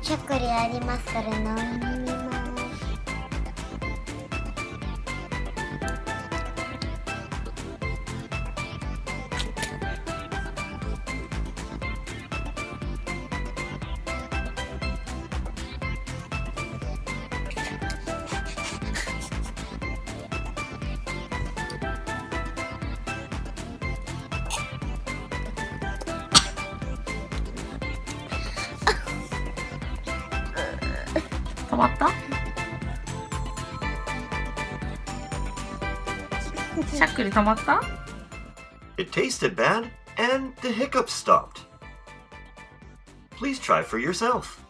しゃっくりありますから飲みます。止まった？しゃっくり止まった？ It tasted bad, and the hiccups stopped. Please try for yourself.